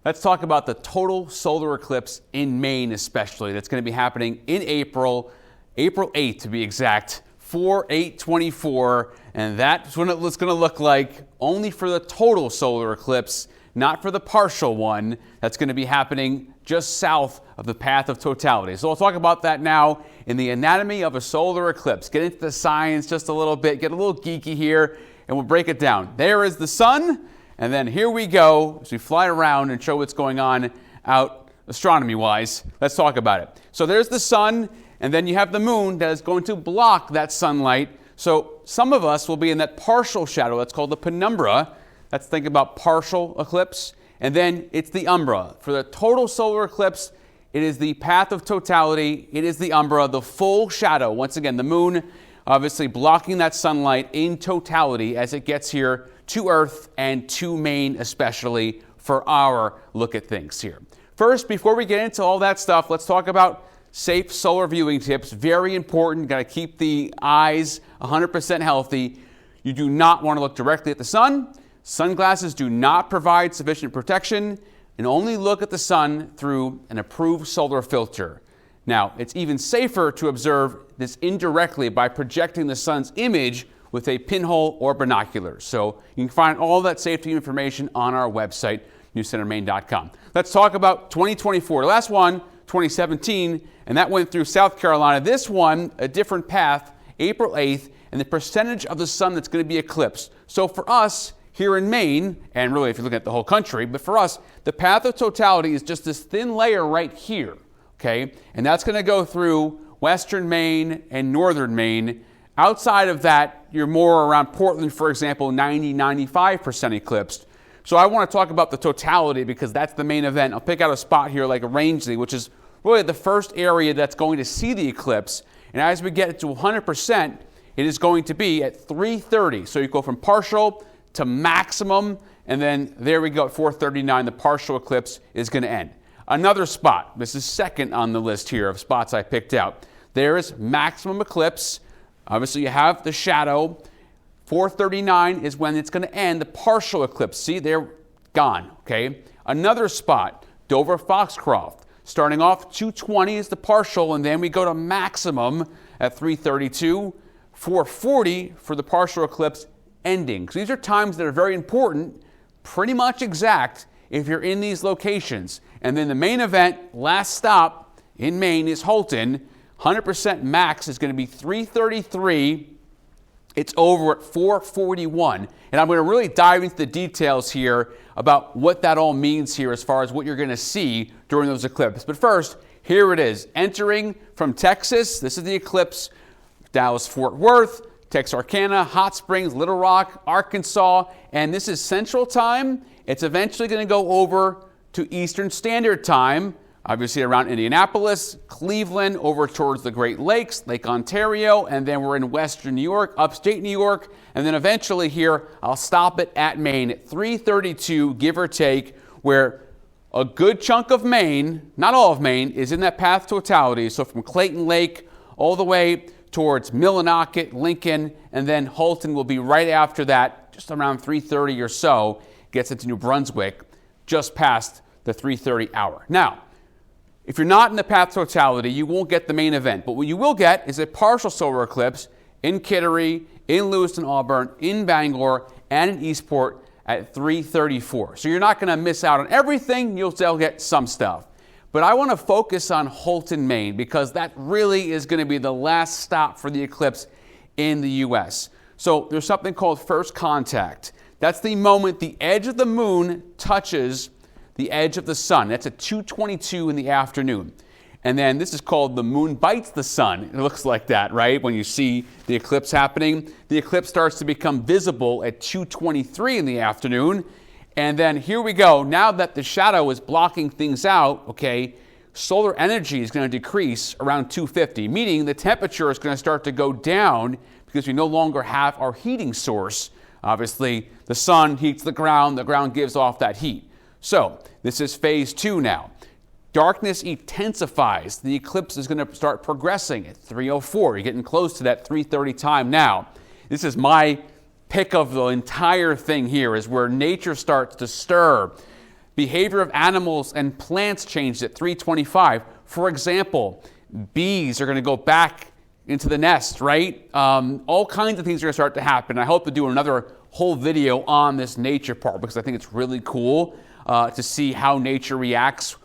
Let's talk about the total solar eclipse in Maine especially. That's going to be happening in April 8th to be exact, 4/8/24. And that's what it's going to look like only for the total solar eclipse, not for the partial one. That's going to be happening just south of the path of totality. So we'll talk about that now in the anatomy of a solar eclipse. Get into the science just a little bit, get a little geeky here, and we'll break it down. There is the sun. And then here we go, as we fly around and show what's going on out astronomy-wise. Let's talk about it. So there's the sun, and then you have the moon that is going to block that sunlight. So some of us will be in that partial shadow. That's called the penumbra. Let's think about partial eclipse. And then it's the umbra. For the total solar eclipse, it is the path of totality. It is the umbra, the full shadow. Once again, the moon obviously blocking that sunlight in totality as it gets here to Earth and to Maine especially for our look at things here. First, before we get into all that stuff, let's talk about safe solar viewing tips. Very important. Got to keep the eyes 100% healthy. You do not want to look directly at the sun. Sunglasses do not provide sufficient protection, and only look at the sun through an approved solar filter. Now, it's even safer to observe this indirectly by projecting the sun's image with a pinhole or binoculars. So you can find all that safety information on our website, newscentermaine.com. Let's talk about 2024. The last one, 2017, and that went through South Carolina. This one, a different path, April 8th, and the percentage of the sun that's going to be eclipsed. So for us here in Maine, and really if you're looking at the whole country, but for us, the path of totality is just this thin layer right here, okay? And that's going to go through western Maine and northern Maine. Outside of that, you're more around Portland, for example, 90-95% eclipsed. So I want to talk about the totality because that's the main event. I'll pick out a spot here like a Rangeley, which is really the first area that's going to see the eclipse. And as we get it to 100%, it is going to be at 3:30. So you go from partial to maximum, and then there we go at 4:39, the partial eclipse is going to end. Another spot, this is second on the list here of spots I picked out. There is maximum eclipse. Obviously, you have the shadow. 4:39 is when it's going to end, the partial eclipse. See, they're gone, okay? Another spot, Dover-Foxcroft. Starting off, 2:20 is the partial, and then we go to maximum at 3:32. 4:40 for the partial eclipse ending. So these are times that are very important, pretty much exact if you're in these locations. And then the main event, last stop in Maine is Holton. 100% max is going to be 3:33. It's over at 4:41. And I'm going to really dive into the details here about what that all means here as far as what you're going to see during those eclipses. But first, here it is. Entering from Texas, this is the eclipse, Dallas-Fort Worth, Texarkana, Hot Springs, Little Rock, Arkansas, and this is Central Time. It's eventually going to go over to Eastern Standard Time, obviously around Indianapolis, Cleveland, over towards the Great Lakes, Lake Ontario, and then we're in Western New York, upstate New York, and then eventually here, I'll stop it at Maine at 3:32, give or take, where a good chunk of Maine, not all of Maine, is in that path totality. So from Clayton Lake all the way towards Millinocket, Lincoln, and then Holton will be right after that, just around 3:30 or so, gets into New Brunswick, just past the 3:30 hour. Now, if you're not in the path totality, you won't get the main event. But what you will get is a partial solar eclipse in Kittery, in Lewiston, Auburn, in Bangor, and in Eastport at 3:34. So you're not going to miss out on everything. You'll still get some stuff. But I want to focus on Holton, Maine, because that really is going to be the last stop for the eclipse in the U.S. So there's something called first contact. That's the moment the edge of the moon touches the edge of the sun. That's at 2:22 in the afternoon. And then this is called the moon bites the sun. It looks like that, right? When you see the eclipse happening, the eclipse starts to become visible at 2:23 in the afternoon. And then here we go. Now that the shadow is blocking things out, okay, solar energy is going to decrease around 250, meaning the temperature is going to start to go down because we no longer have our heating source. Obviously, the sun heats the ground gives off that heat. So this is phase 2 now. Darkness intensifies. The eclipse is going to start progressing at 3:04. You're getting close to that 3:30 time now. This is my pick of the entire thing here, is where nature starts to stir. Behavior of animals and plants changed at 3:25. For example, bees are going to go back into the nest, right? All kinds of things are going to start to happen. I hope to do another whole video on this nature part because I think it's really cool to see how nature reacts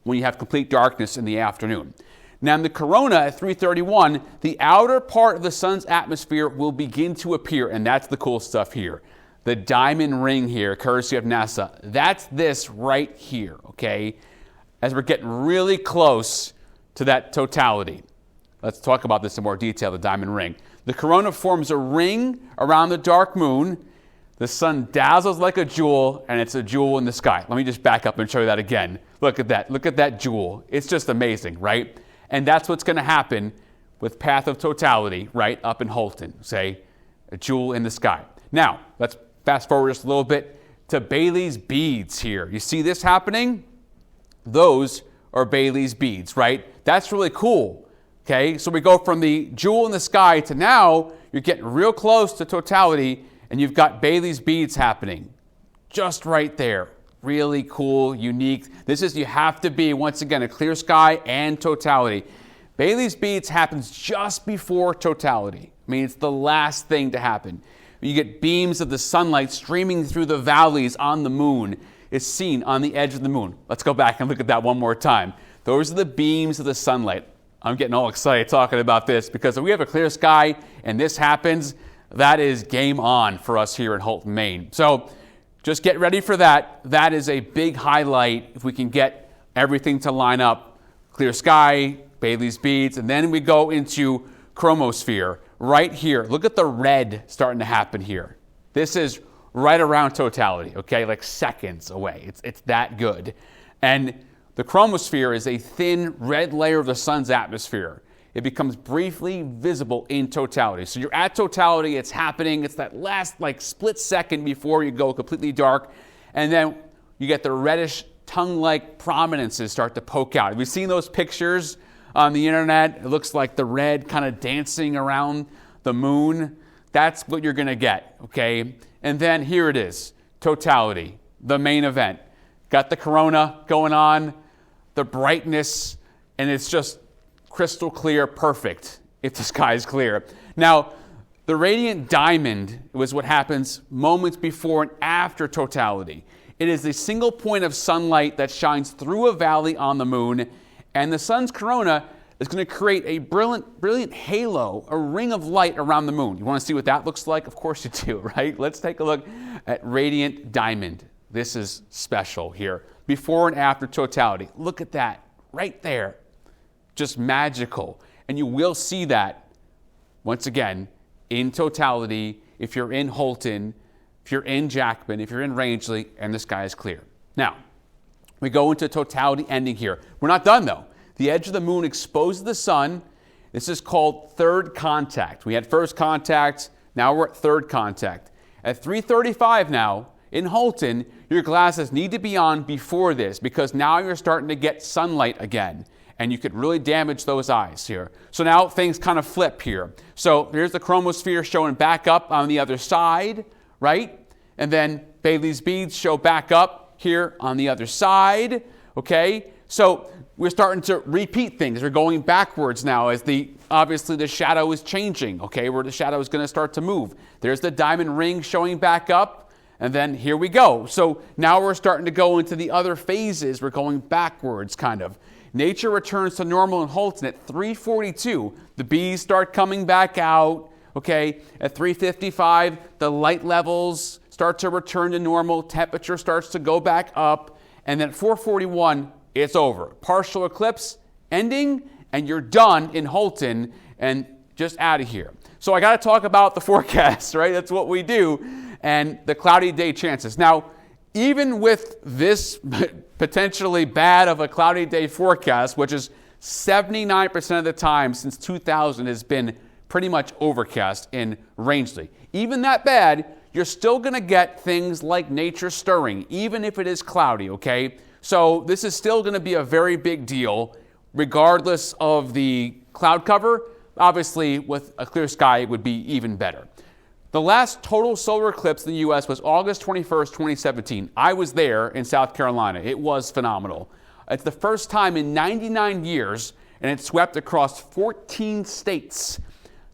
when you have complete darkness in the afternoon. Now in the corona at 3:31, the outer part of the sun's atmosphere will begin to appear, and that's the cool stuff here. The diamond ring here, courtesy of NASA, that's this right here, okay? As we're getting really close to that totality. Let's talk about this in more detail, the diamond ring. The corona forms a ring around the dark moon. The sun dazzles like a jewel, and it's a jewel in the sky. Let me just back up and show you that again. Look at that. Look at that jewel. It's just amazing, right? And that's what's going to happen with path of totality, right, up in Holton, say, a jewel in the sky. Now, let's fast forward just a little bit to Bailey's beads here. You see this happening? Those are Bailey's beads, right? That's really cool, okay? So we go from the jewel in the sky to now you're getting real close to totality, and you've got Bailey's beads happening just right there. Really cool, unique. This is, you have to be, once again, a clear sky and totality. Bailey's beads happens just before totality. I mean, it's the last thing to happen. You get beams of the sunlight streaming through the valleys on the moon. It's seen on the edge of the moon. Let's go back and look at that one more time. Those are the beams of the sunlight. I'm getting all excited talking about this because if we have a clear sky and this happens, that is game on for us here in Holton, Maine. So just get ready for that. That is a big highlight if we can get everything to line up. Clear sky, Bailey's beads, and then we go into chromosphere right here. Look at the red starting to happen here. This is right around totality, okay, like seconds away. It's that good. And the chromosphere is a thin red layer of the sun's atmosphere. It becomes briefly visible in totality. So you're at totality, it's happening, it's that last like split second before you go completely dark, and then you get the reddish tongue-like prominences start to poke out. Have you seen those pictures on the internet? It looks like the red kind of dancing around the moon. That's what you're gonna get, okay? And then here it is, totality, the main event. Got the corona going on, the brightness, and it's just crystal clear, perfect, if the sky is clear. Now, the radiant diamond was what happens moments before and after totality. It is a single point of sunlight that shines through a valley on the moon, and the sun's corona is going to create a brilliant halo, a ring of light around the moon. You want to see what that looks like? Of course you do, right? Let's take a look at radiant diamond. This is special here. Before and after totality. Look at that right there. Just magical. And you will see that, once again, in totality if you're in Holton, if you're in Jackman, if you're in Rangeley, and the sky is clear. Now, we go into totality ending here. We're not done, though. The edge of the moon exposes the sun. This is called third contact. We had first contact. Now we're at third contact. At 3:35 now, in Holton, your glasses need to be on before this because now you're starting to get sunlight again. And you could really damage those eyes here. So now things kind of flip here. So here's the chromosphere showing back up on the other side, right? And then Bailey's beads show back up here on the other side, okay? So we're starting to repeat things. We're going backwards now as obviously the shadow is changing, okay? Where the shadow is going to start to move. There's the diamond ring showing back up, and then here we go. So now we're starting to go into the other phases. We're going backwards, kind of. Nature returns to normal in Holton at 3:42. The bees start coming back out, okay? At 3:55, the light levels start to return to normal. Temperature starts to go back up. And then at 4:41, it's over. Partial eclipse ending, and you're done in Holton and just out of here. So I got to talk about the forecast, right? That's what we do. And the cloudy day chances. Now, even with this potentially bad of a cloudy day forecast, which is 79% of the time since 2000 has been pretty much overcast in Rangeley. Even that bad, you're still going to get things like nature stirring, even if it is cloudy, okay? So this is still going to be a very big deal, regardless of the cloud cover. Obviously, with a clear sky, it would be even better. The last total solar eclipse in the U.S. was August 21st, 2017. I was there in South Carolina. It was phenomenal. It's the first time in 99 years, and it swept across 14 states.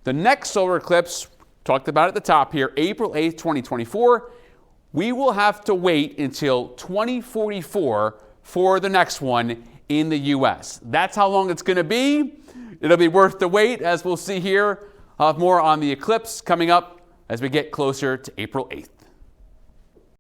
The next solar eclipse, talked about at the top here, April 8th, 2024. We will have to wait until 2044 for the next one in the U.S. That's how long it's going to be. It'll be worth the wait, as we'll see here. I'll have more on the eclipse coming up as we get closer to April 8th.